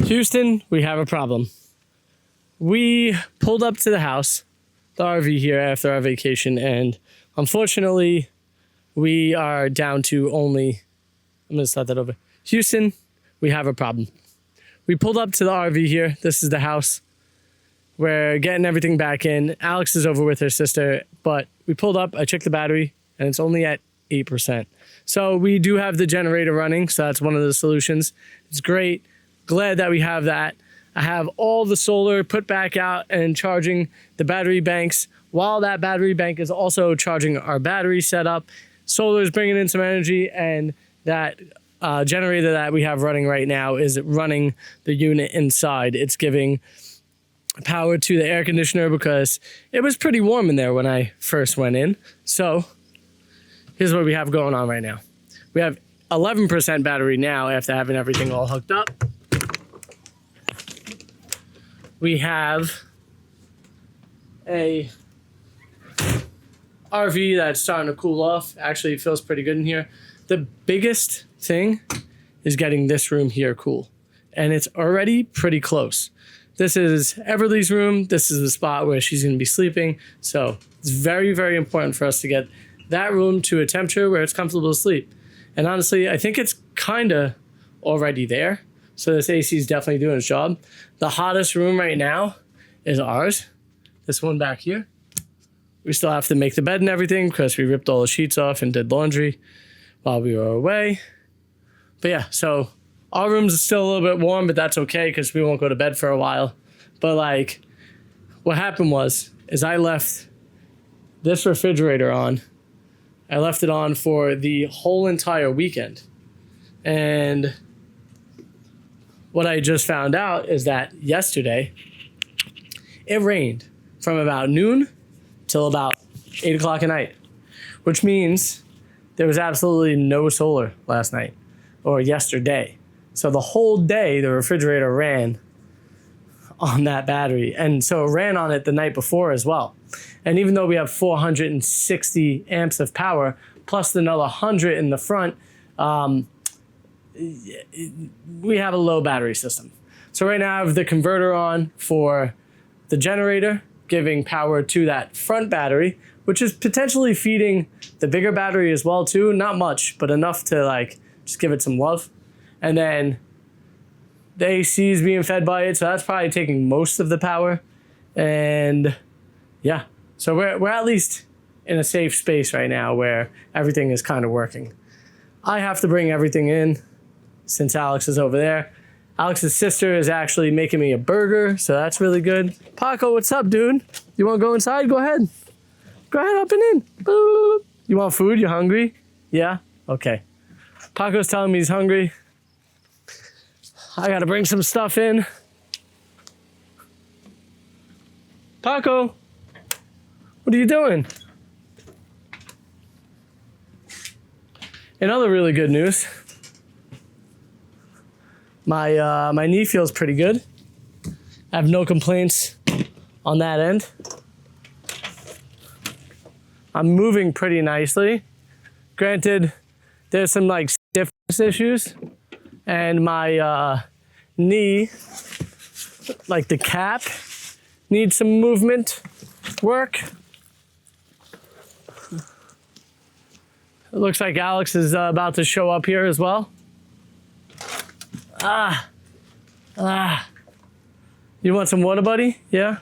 Houston, we have a problem. We pulled up to the house, the RV here after our vacation, and unfortunately, we are down to only, I'm going to start that over. Houston, we have a problem. We pulled up to the RV here. This is the house. We're getting everything back in. Alex is over with her sister, but we pulled up, I checked the battery, and it's only at 8%. So we do have the generator running, so that's one of the solutions. It's great. Glad that we have that. I have all the solar put back out and charging the battery banks, while that battery bank is also charging our battery setup. Solar is bringing in some energy, and that generator that we have running right now is running the unit inside. It's giving power to the air conditioner because it was pretty warm in there when I first went in. So here's what we have going on right now. We have 11% battery now after having everything all hooked up. We have a RV that's starting to cool off. Actually, it feels pretty good in here. The biggest thing is getting this room here cool. And it's already pretty close. This is Everly's room. This is the spot where she's going to be sleeping. So it's very, very important for us to get that room to a temperature where it's comfortable to sleep. And honestly, I think it's kind of already there. So this AC is definitely doing its job. The hottest room right now is ours. This one back here. We still have to make the bed and everything because we ripped all the sheets off and did laundry while we were away. But yeah, so our room's still a little bit warm, but that's okay because we won't go to bed for a while. But like, what happened is I left this refrigerator on. I left it on for the whole entire weekend. And what I just found out is that yesterday, it rained from about noon till about 8 o'clock at night, which means there was absolutely no solar last night or yesterday. So the whole day, the refrigerator ran on that battery. And so it ran on it the night before as well. And even though we have 460 amps of power, plus another 100 in the front, we have a low battery system. So right now I have the converter on for the generator, giving power to that front battery, which is potentially feeding the bigger battery as well too. Not much, but enough to like just give it some love. And then the AC is being fed by it, so that's probably taking most of the power. And yeah, so we're at least in a safe space right now where everything is kind of working. I have to bring everything in since Alex is over there. Alex's sister is actually making me a burger, so that's really good. Paco, what's up, dude? You want to go inside? Go ahead. Go ahead, up and in. Boop. You want food? You hungry? Yeah? Okay. Paco's telling me he's hungry. I gotta bring some stuff in. Paco, what are you doing? In other really good news, my knee feels pretty good. I have no complaints on that end. I'm moving pretty nicely. Granted, there's some like stiffness issues, and my knee, like the cap, needs some movement work. It looks like Alex is about to show up here as well. You want some water, buddy? Yeah?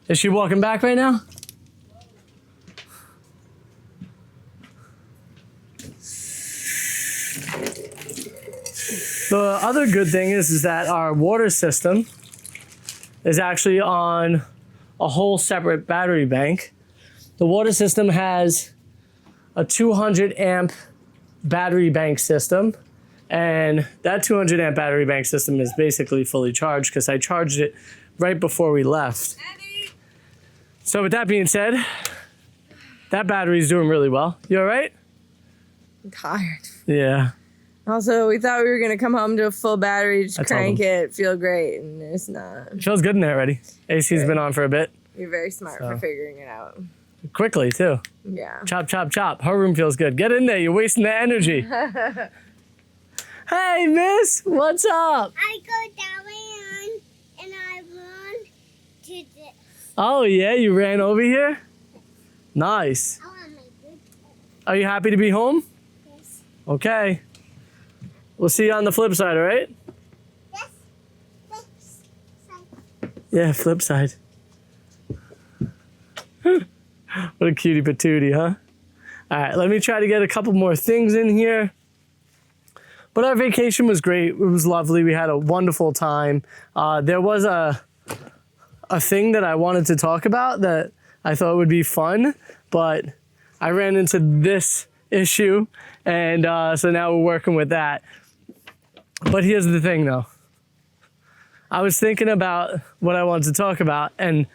Is she walking back right now? The other good thing is that our water system is actually on a whole separate battery bank. The water system has a 200 amp battery bank system, and that 200 amp battery bank system is basically fully charged because I charged it right before we left. Eddie. So with that being said, that battery is doing really well. You all right? I'm tired. Yeah. Also, we thought we were going to come home to a full battery, just crank it, feel great, and it's not. It feels good in there already. AC's been on for a bit. You're very smart for figuring it out. Quickly, too. Yeah. Chop, chop, chop. Her room feels good. Get in there. You're wasting the energy. Hey, miss, what's up? I go that way and I run to this. Oh, yeah, you ran over here? Nice. I want my good. Are you happy to be home? Yes. Okay. We'll see you on the flip side, all right? Yes. Thanks. Yeah, flip side. What a cutie patootie, huh? All right, let me try to get a couple more things in here. But our vacation was great. It was lovely. We had a wonderful time. There was a thing that I wanted to talk about that I thought would be fun, but I ran into this issue, and so now we're working with that. But here's the thing, though. I was thinking about what I wanted to talk about, and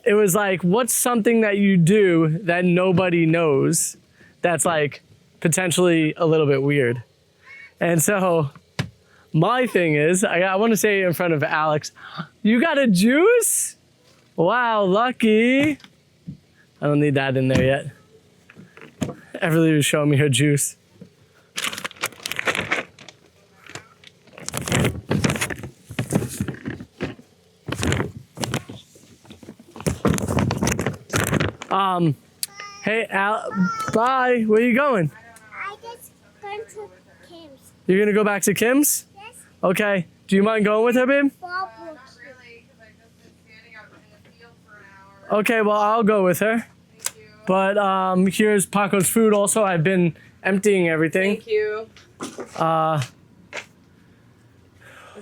it was like, what's something that you do that nobody knows that's like potentially a little bit weird? And so my thing is, I want to say in front of Alex, you got a juice? Wow, lucky. I don't need that in there yet. Everly was showing me her juice. Hey, bye. Where are you going? I just going to Kim's. You're gonna go back to Kim's? Yes. Okay. Do you mind going with her, babe? Bob will Not really, because I've just been standing out in the field for an hour. Okay, well, I'll go with her. Thank you. But here's Paco's food also. I've been emptying everything. Thank you.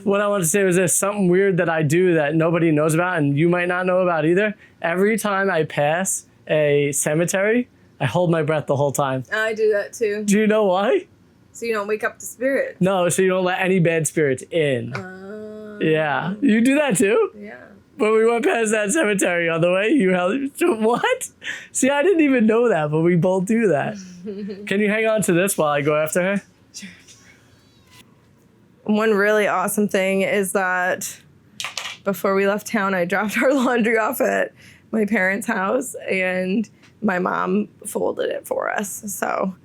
What I want to say was this, something weird that I do that nobody knows about and you might not know about either. Every time I pass a cemetery, I hold my breath the whole time. I do that too. Do you know why? So you don't wake up the spirit. No, so you don't let any bad spirits in. Yeah. You do that too? Yeah. When we went past that cemetery on the way, you held... What? See, I didn't even know that, but we both do that. Can you hang on to this while I go after her? One really awesome thing is that before we left town, I dropped our laundry off at my parents' house and my mom folded it for us. So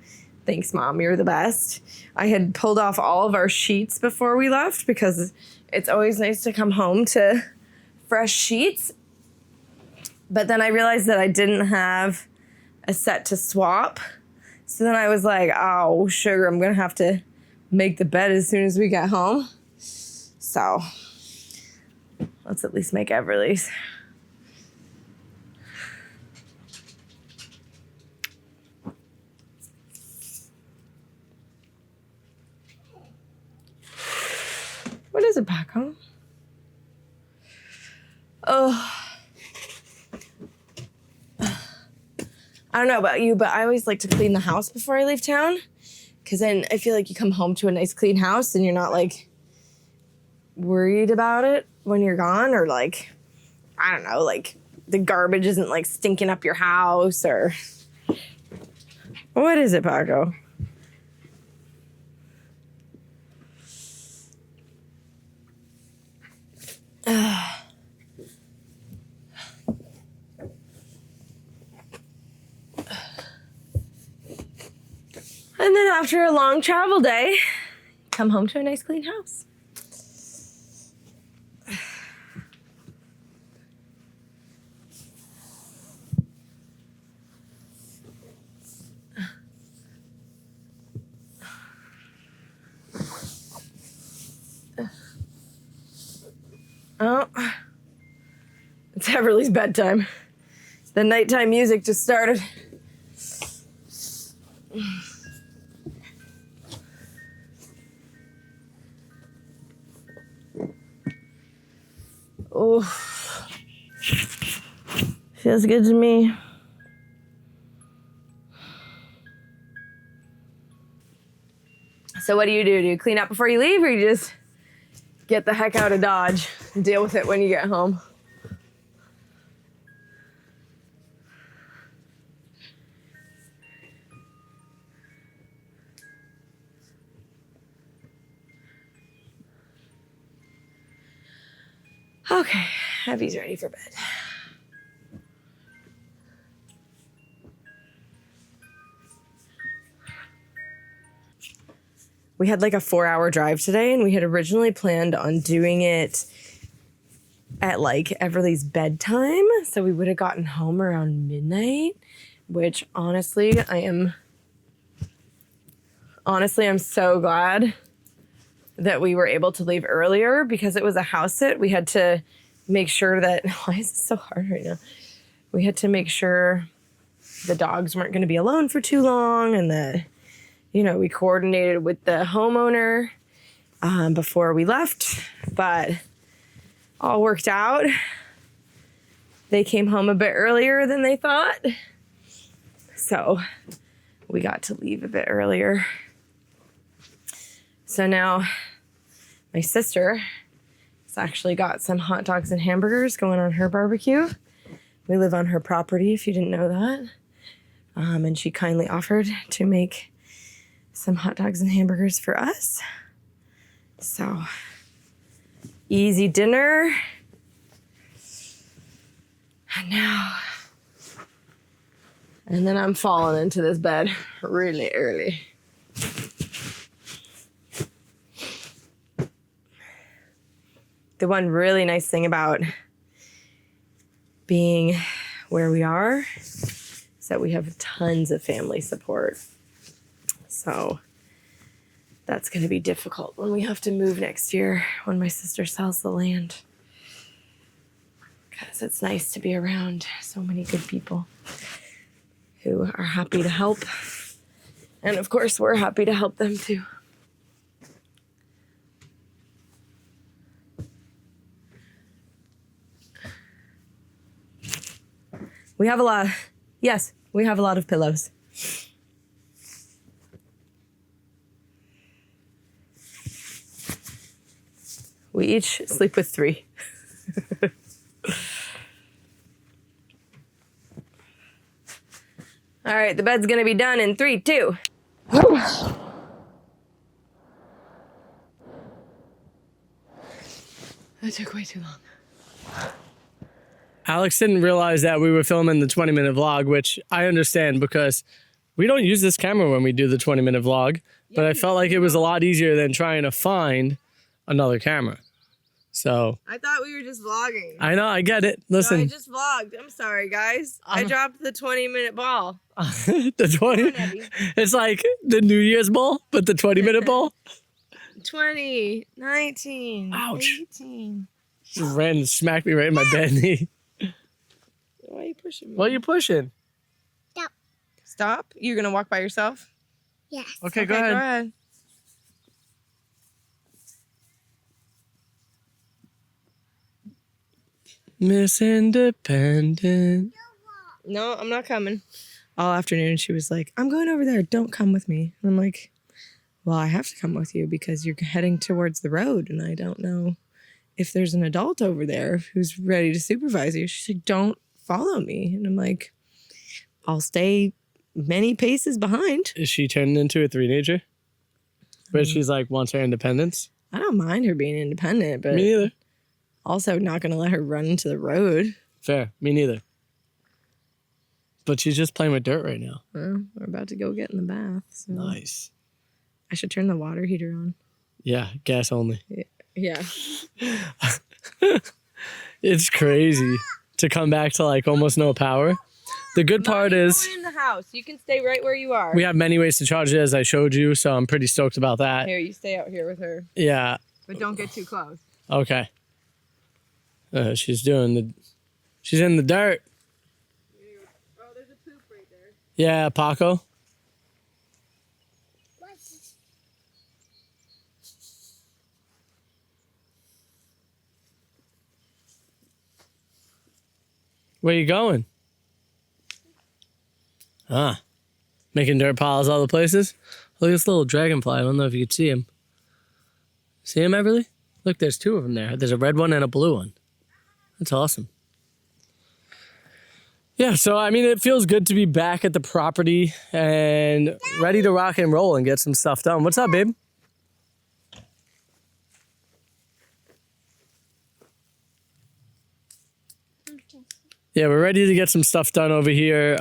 thanks, Mom. You're the best. I had pulled off all of our sheets before we left because it's always nice to come home to fresh sheets. But then I realized that I didn't have a set to swap. So then I was like, oh, sugar, I'm going to have to make the bed as soon as we get home. So let's at least make Everly's. What is it, Paco? Oh. I don't know about you, but I always like to clean the house before I leave town. Because then I feel like you come home to a nice clean house and you're not like worried about it when you're gone, or like, I don't know, like the garbage isn't like stinking up your house, or what is it, Paco? And then after a long travel day, come home to a nice clean house. Oh, it's Everly's bedtime. The nighttime music just started. Oh, feels good to me. So what do? Do you clean up before you leave, or you just get the heck out of Dodge and deal with it when you get home? Okay, Abby's ready for bed. we had like a 4-hour drive today, and we had originally planned on doing it at like Everly's bedtime. So we would have gotten home around midnight, which honestly, I'm so glad that we were able to leave earlier because it was a house sit. We had to make sure that, why is this so hard right now? We had to make sure the dogs weren't going to be alone for too long, and that, you know, we coordinated with the homeowner before we left, but all worked out. They came home a bit earlier than they thought, so we got to leave a bit earlier. So now my sister has actually got some hot dogs and hamburgers going on her barbecue. We live on her property, if you didn't know that. And she kindly offered to make some hot dogs and hamburgers for us. So, easy dinner. And now, and then I'm falling into this bed really early. The one really nice thing about being where we are is that we have tons of family support. So that's going to be difficult when we have to move next year when my sister sells the land. Because it's nice to be around so many good people who are happy to help. And of course, we're happy to help them too. We have a lot, yes, we have a lot of pillows. We each sleep with 3. All right, the bed's gonna be done in 3, 2. That took way too long. Alex didn't realize that we were filming the 20-minute vlog, which I understand because we don't use this camera when we do the 20-minute vlog, but I felt like it was a lot easier than trying to find another camera. So I thought we were just vlogging. I know, I get it. Listen. No, I just vlogged. I'm sorry, guys. I dropped the 20-minute ball. The 20, it's like the New Year's ball, but the 20-minute ball. 20, 19, Ouch. 18. Just ran and smacked me right in my bed knee. Why are you pushing me? What are you pushing? Stop. Stop? You're going to walk by yourself? Yes. Okay, go ahead. Go ahead. Miss Independent. No, I'm not coming. All afternoon, she was like, I'm going over there. Don't come with me. And I'm like, well, I have to come with you because you're heading towards the road, and I don't know if there's an adult over there who's ready to supervise you. She's like, don't follow me. And I'm like, I'll stay many paces behind. Is she turning into a teenager? But she's like, wants her independence? I don't mind her being independent, but Me neither. also not going to let her run into the road. Fair. Me neither. But she's just playing with dirt right now. Well, we're about to go get in the bath. So Nice. I should turn the water heater on. Yeah, gas only. Yeah. It's crazy to come back to like almost no power. The good part is in the house. You can stay right where you are. we have many ways to charge it, as I showed you, so I'm pretty stoked about that. Here, you stay out here with her. Yeah. But don't get too close. Okay. She's in the dirt. Oh, there's a poop right there. Yeah, Paco. Where you going? Making dirt piles all the places. Look at this little dragonfly. I don't know if you can see him. See him, Everly? Look, there's 2 of them there. There's a red one and a blue one. That's awesome. Yeah, so I mean, it feels good to be back at the property and ready to rock and roll and get some stuff done. What's up, babe? Yeah, we're ready to get some stuff done over here.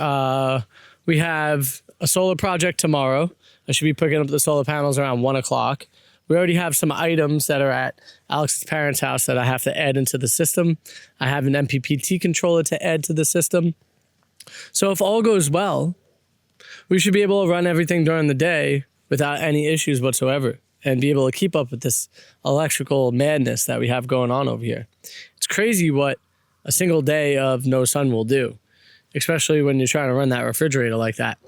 We have a solar project tomorrow. I should be picking up the solar panels around 1 o'clock. We already have some items that are at Alex's parents' house that I have to add into the system. I have an MPPT controller to add to the system. So if all goes well, we should be able to run everything during the day without any issues whatsoever and be able to keep up with this electrical madness that we have going on over here. It's crazy what a single day of no sun will do, especially when you're trying to run that refrigerator like that.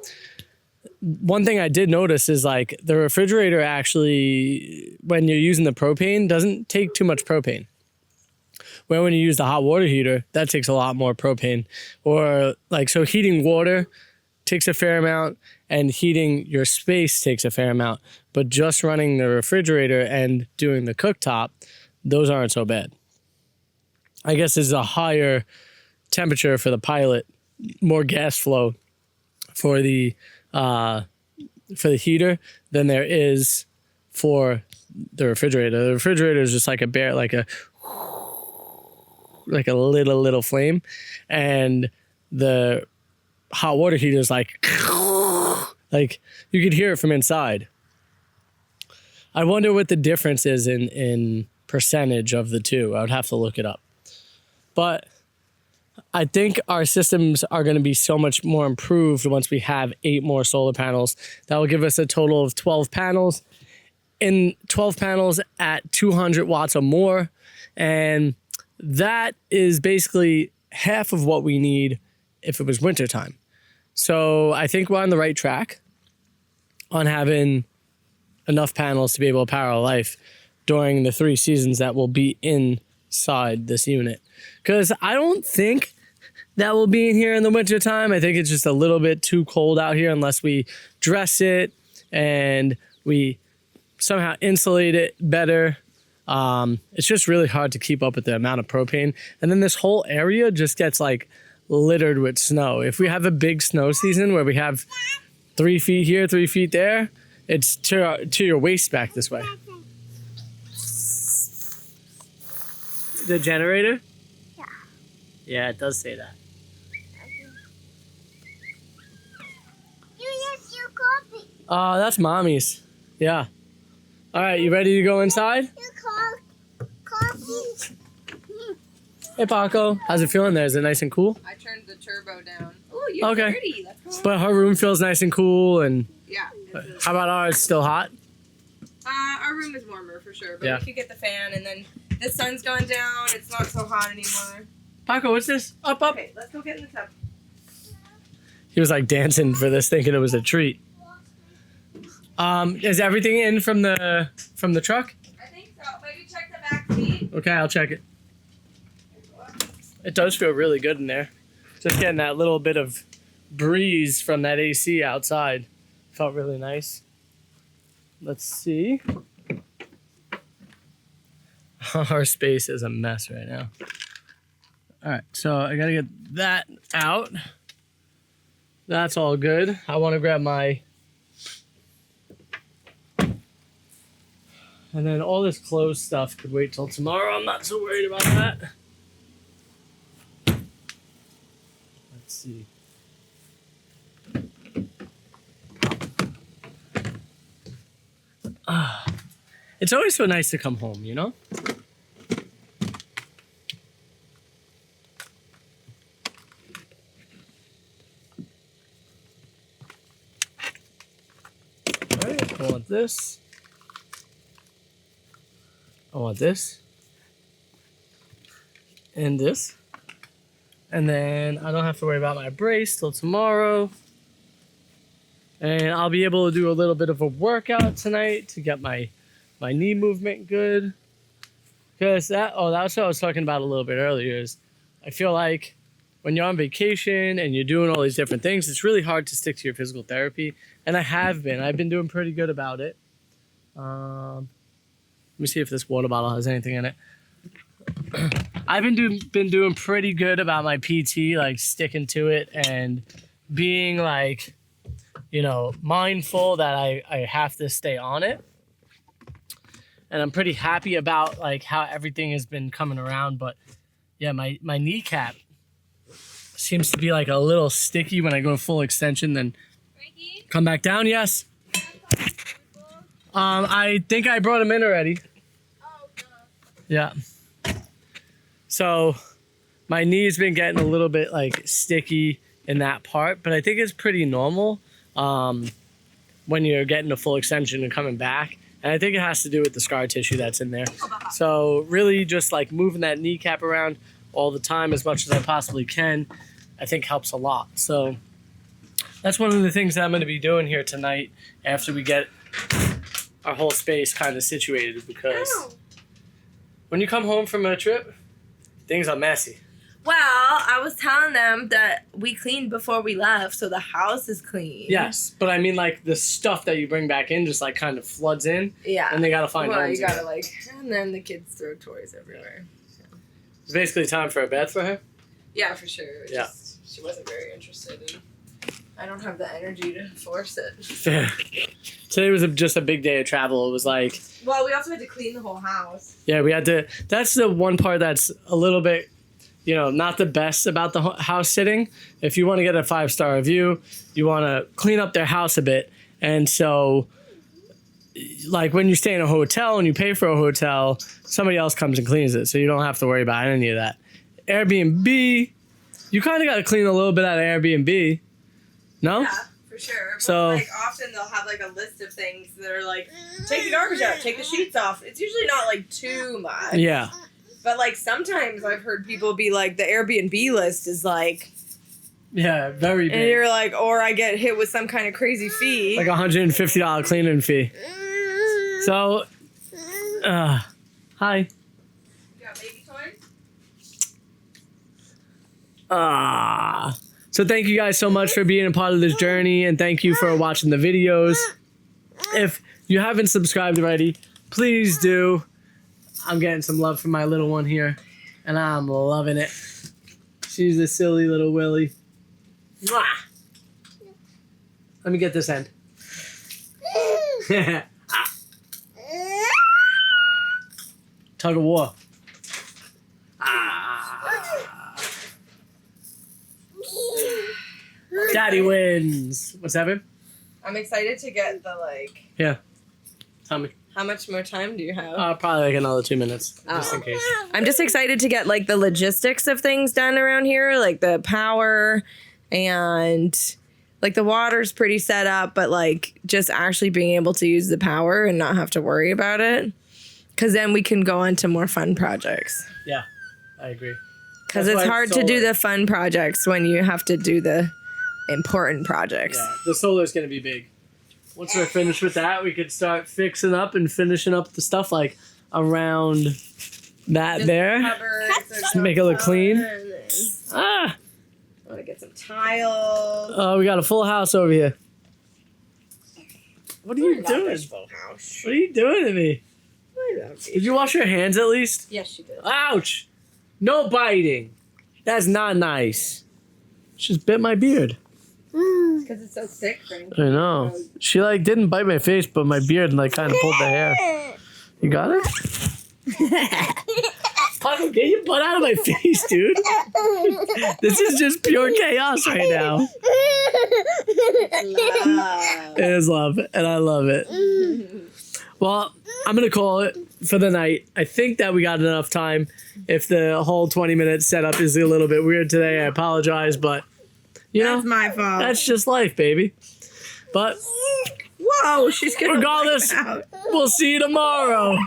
One thing I did notice is like the refrigerator actually, when you're using the propane, doesn't take too much propane. Where when you use the hot water heater, that takes a lot more propane. Or like, so heating water takes a fair amount and heating your space takes a fair amount. But just running the refrigerator and doing the cooktop, those aren't so bad. I guess it's a higher temperature for the pilot, more gas flow for the heater than there is for the refrigerator. The refrigerator is just like a little flame, and the hot water heater is like you could hear it from inside. I wonder what the difference is in percentage of the two. I would have to look it up. But I think our systems are going to be so much more improved once we have 8 more solar panels. That will give us a total of 12 panels. In 12 panels at 200 watts or more. And that is basically half of what we need if it was wintertime. So I think we're on the right track on having enough panels to be able to power our life during the 3 seasons that will be inside this unit. Because I don't think that will be in here in the wintertime. I think it's just a little bit too cold out here unless we dress it and we somehow insulate it better. It's just really hard to keep up with the amount of propane. And then this whole area just gets like littered with snow. If we have a big snow season where we have 3 feet here, 3 feet there, it's to your waist back this way. The generator? Yeah. Yeah, it does say that. You use your coffee. That's mommy's. Yeah. All right, you ready to go inside? You call coffee. Hey, Paco. How's it feeling there? Is it nice and cool? I turned the turbo down. Oh, you're Okay. dirty. That's cool. But her room feels nice and cool. And Yeah. how about ours? Still hot? Our room is warmer for sure, but Yeah. we could get the fan, and then the sun's gone down. It's not so hot anymore. Paco, what's this? Up. Okay, let's go get in the tub. He was like dancing for this, thinking it was a treat. Is everything in from the truck? I think so. Maybe check the back seat. Okay, I'll check it. It does feel really good in there. Just getting that little bit of breeze from that AC outside. Felt really nice. Let's see. Our space is a mess right now. All right, so I gotta get that out. That's all good. I want to grab my... And then all this clothes stuff could wait till tomorrow. I'm not so worried about that. Let's see. It's always so nice to come home, you know? All right, I want this. I want this. And this. And then I don't have to worry about my brace till tomorrow. And I'll be able to do a little bit of a workout tonight to get my knee movement good. Because that's what I was talking about a little bit earlier is I feel like when you're on vacation and you're doing all these different things, it's really hard to stick to your physical therapy. And I have been. I've been doing pretty good about it. Let me see if this water bottle has anything in it. I've been doing pretty good about my PT, like sticking to it and being like, you know, mindful that I have to stay on it. And I'm pretty happy about like how everything has been coming around. But yeah, my kneecap seems to be like a little sticky when I go full extension. Then Frankie? Come back down, yes. I think I brought him in already. Yeah. So my knee's been getting a little bit like sticky in that part, but I think it's pretty normal when you're getting a full extension and coming back. And I think it has to do with the scar tissue that's in there. So really just like moving that kneecap around all the time as much as I possibly can, I think helps a lot. So that's one of the things that I'm going to be doing here tonight after we get our whole space kind of situated, because when you come home from a trip, things are messy. Well, I was telling them that we cleaned before we left, so the house is clean. Yes, but I mean like the stuff that you bring back in just like kind of floods in. Yeah. And they got to find Well, homes. you gotta like, and then the kids throw toys everywhere. So. It's basically time for a bed for her. Yeah, for sure. Yeah. She wasn't very interested in. I don't have the energy to force it. Fair. Today was just a big day of travel. It was like, Well, we also had to clean the whole house. yeah, we had to. That's the one part that's a little bit, not the best about the house sitting. If you want to get a 5-star review, you want to clean up their house a bit. And so, like when you stay in a hotel and you pay for a hotel, somebody else comes and cleans it. So you don't have to worry about any of that. Airbnb, you kind of got to clean a little bit out of Airbnb. No? Yeah, for sure. But So- like often they'll have like a list of things that are like, take the garbage out, take the sheets off. It's usually not like too much. Yeah. But like sometimes I've heard people be like, the Airbnb list is like, Yeah, very and big. you're like, or I get hit with some kind of crazy fee. Like $150 cleaning fee. So, hi. You got baby toys? So thank you guys so much for being a part of this journey, and thank you for watching the videos. If you haven't subscribed already, please do. I'm getting some love from my little one here, and I'm loving it. She's a silly little Willy. Mwah! Let me get this end. Tug of war. Daddy wins. What's happening? I'm excited to get the like, Yeah. Tell me. how much more time do you have? Probably like another 2 minutes, just in case. I'm just excited to get like the logistics of things done around here, like the power and like the water's pretty set up, but like just actually being able to use the power and not have to worry about it. Cause then we can go on to more fun projects. Yeah, I agree. Cause That's it's why hard to do solar- the fun projects when you have to do the important projects. Yeah, the solar's gonna be big. Once we're finished with that, we could start fixing up and finishing up the stuff like around that Just there. cupboards, Make it look clean. I Ah! want to get some tiles. Oh, we got a full house over here. What are you Love doing? this full house. What are you doing to me? I love Did you wash your hands at least? Yes, she did. Ouch! No biting. That's not nice. She just bit my beard. Because it's so thick, Frank. I know. She like didn't bite my face, but my beard like kind of pulled the hair. You got it? Paco, get your butt out of my face, dude. This is just pure chaos right now. It is love, and I love it. Well, I'm going to call it for the night. I think that we got enough time. If the whole 20-minute setup is a little bit weird today, I apologize, but you know, That's my fault. that's just life, baby. But Whoa, she's gonna regardless, wipe out. we'll see you tomorrow.